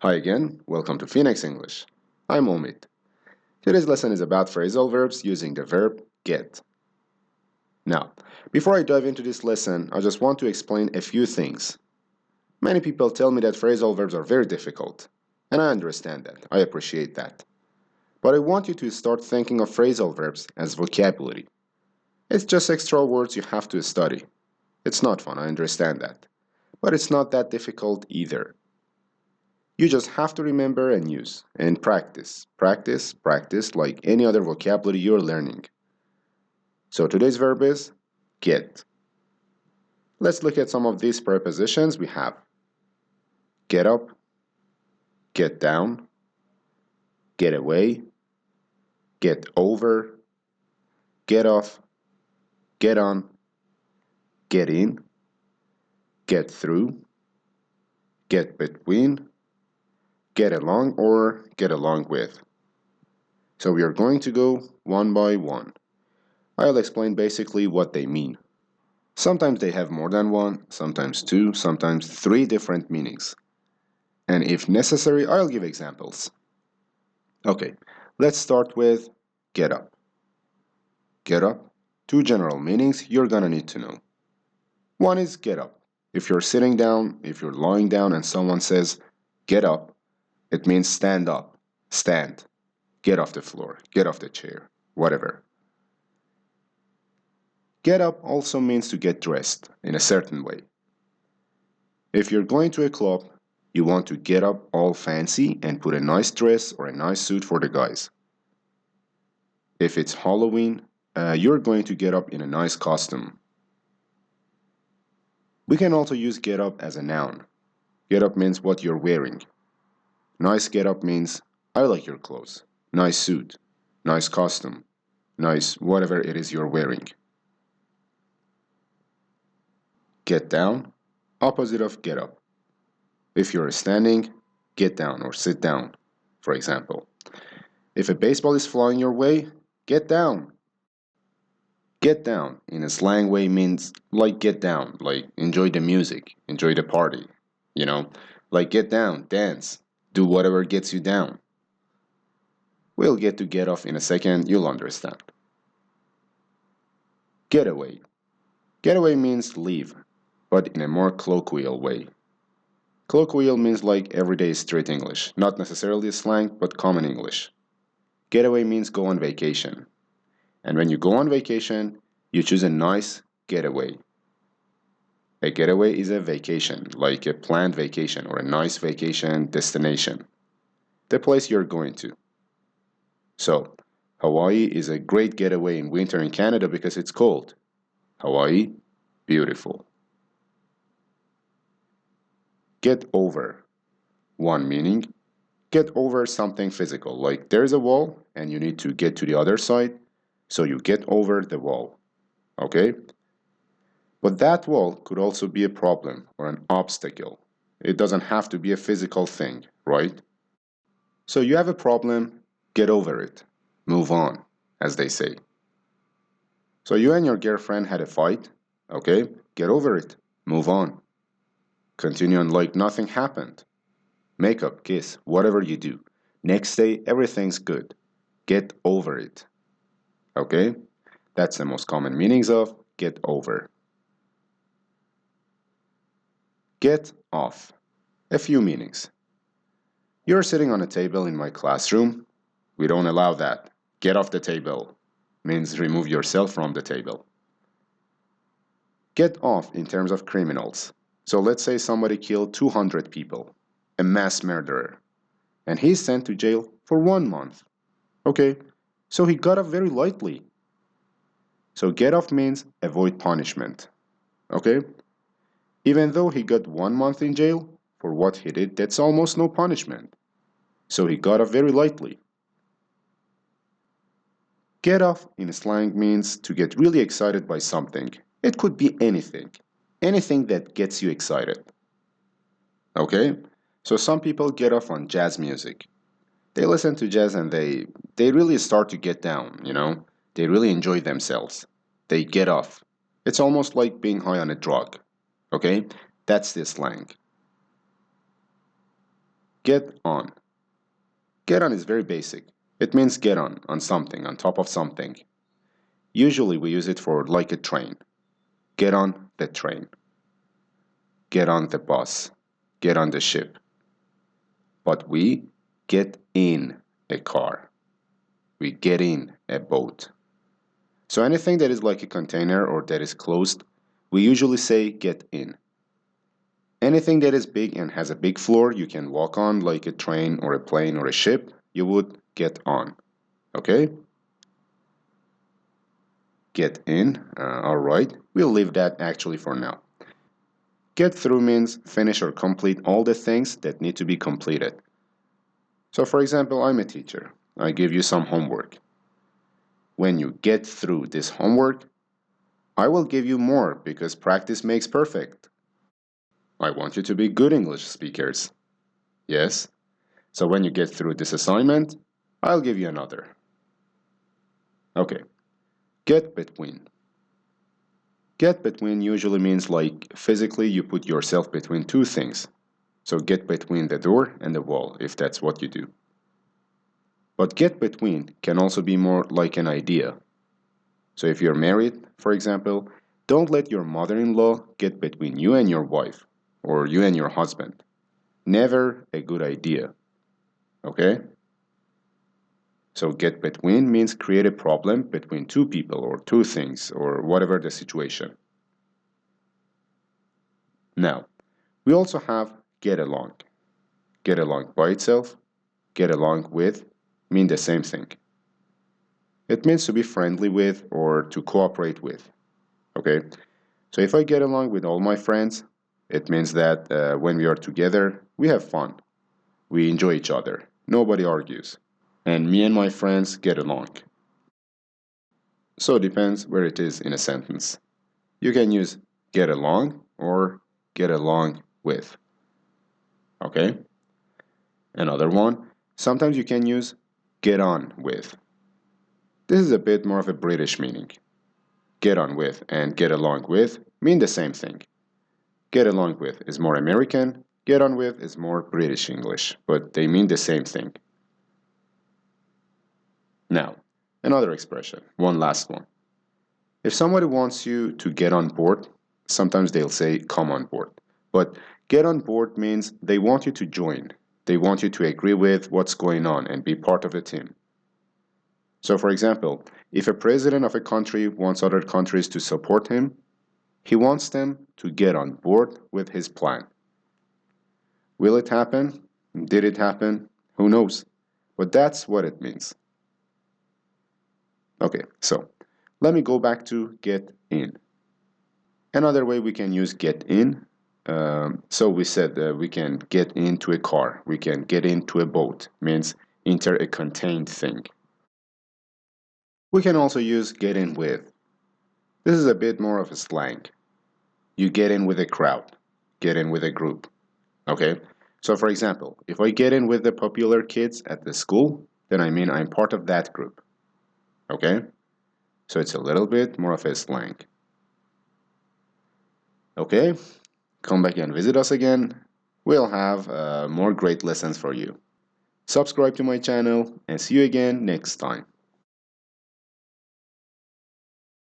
Hi again, welcome to Phoenix English. I'm Omid. Today's lesson is about phrasal verbs using the verb get. Now, before I dive into this lesson, I just want to explain a few things. Many people tell me that phrasal verbs are very difficult, and I understand that. I appreciate that. But I want you to start thinking of phrasal verbs as vocabulary. It's just extra words you have to study. It's not fun, I understand that. But it's not that difficult either. You just have to remember and use and practice. Practice, practice like any other vocabulary you're learning. So today's verb is get. Let's look at some of these prepositions we have. Get up, get down, get away, get over, get off, get on, get in, get through, get between, get along or get along with. So we are going to go one by one. I'll explain basically what they mean. Sometimes they have more than one, sometimes two, sometimes three different meanings. And if necessary, I'll give examples. Okay, let's start with get up. Get up, two general meanings you're gonna need to know. One is get up. If you're sitting down, if you're lying down and someone says get up, it means stand up, stand, get off the floor, get off the chair, whatever. Get up also means to get dressed in a certain way. If you're going to a club, you want to get up all fancy and put a nice dress or a nice suit for the guys. If it's Halloween, you're going to get up in a nice costume. We can also use get up as a noun. Get up means what you're wearing. Nice get up means I like your clothes. Nice suit. Nice costume. Nice whatever it is you're wearing. Get down, opposite of get up. If you're standing, get down or sit down, for example. If a baseball is flying your way, get down. Get down in a slang way means like get down, like enjoy the music, enjoy the party, you know, like get down, dance, do whatever gets you down. We'll get to get off in a second, you'll understand. Get away. Get away means leave, but in a more colloquial way. Colloquial means like everyday street English, not necessarily slang, but common English. Getaway means go on vacation. And when you go on vacation, you choose a nice getaway. A getaway is a vacation, like a planned vacation or a nice vacation destination, the place you're going to. So, Hawaii is a great getaway in winter in Canada because it's cold. Hawaii, beautiful. Get over. One meaning, get over something physical, like there's a wall and you need to get to the other side, so you get over the wall. Okay? But that wall could also be a problem or an obstacle. It doesn't have to be a physical thing, right? So you have a problem, get over it. Move on, as they say. So you and your girlfriend had a fight, okay? Get over it. Move on. Continue on like nothing happened. Makeup, kiss, whatever you do. Next day, everything's good. Get over it. Okay? That's the most common meanings of get over. Get off. A few meanings. You're sitting on a table in my classroom. We don't allow that. Get off the table. Means remove yourself from the table. Get off in terms of criminals. So let's say somebody killed 200 people, a mass murderer, and he's sent to jail for 1 month. Okay, so he got off very lightly. So get off means avoid punishment. Okay? Even though he got 1 month in jail for what he did, that's almost no punishment. So he got off very lightly. Get off in slang means to get really excited by something. It could be anything. Anything that gets you excited. Okay? So some people get off on jazz music. They listen to jazz and they really start to get down, you know? They really enjoy themselves. They get off. It's almost like being high on a drug. Okay? That's the slang. get on. Get on is very basic. It means get on something, on top of something. Usually we use it for like a train. Get on the train. Get on the bus. Get on the ship. But we get in a car. We get in a boat. So anything that is like a container or that is closed, we usually say get in. Anything that is big and has a big floor you can walk on, like a train or a plane or a ship, you would get on. Okay? Get in. Alright, we'll leave that actually for now. Get through means finish or complete all the things that need to be completed. So for example, I'm a teacher. I give you some homework. When you get through this homework, I will give you more because practice makes perfect. I want you to be good English speakers. Yes? So when you get through this assignment, I'll give you another. Okay. Get between. Get between usually means like physically you put yourself between two things. So get between the door and the wall if that's what you do. But get between can also be more like an idea. So if you're married, for example, don't let your mother-in-law get between you and your wife or you and your husband. Never a good idea. Okay? So get between means create a problem between two people or two things or whatever the situation. Now, we also have get along. Get along by itself, get along with mean the same thing. It means to be friendly with or to cooperate with. Okay? So if I get along with all my friends, it means that when we are together, we have fun. We enjoy each other. Nobody argues. And me and my friends get along. So it depends where it is in a sentence. You can use get along or get along with. Okay? Another one, sometimes you can use get on with. This is a bit more of a British meaning. Get on with and get along with mean the same thing. Get along with is more American, get on with is more British English, but they mean the same thing. Now, another expression, one last one. If somebody wants you to get on board, sometimes they'll say come on board. But get on board means they want you to join. They want you to agree with what's going on and be part of a team. So for example, if a president of a country wants other countries to support him, he wants them to get on board with his plan. Will it happen? Did it happen? Who knows? But that's what it means. Okay, so let me go back to get in. Another way we can use get in. So we said we can get into a car. We can get into a boat. Means enter a contained thing. We can also use get in with. This is a bit more of a slang. You get in with a crowd. Get in with a group. Okay? So for example, if I get in with the popular kids at the school, then I mean I'm part of that group. Okay? So it's a little bit more of a slang. Okay? Come back and visit us again. We'll have more great lessons for you. Subscribe to my channel and see you again next time.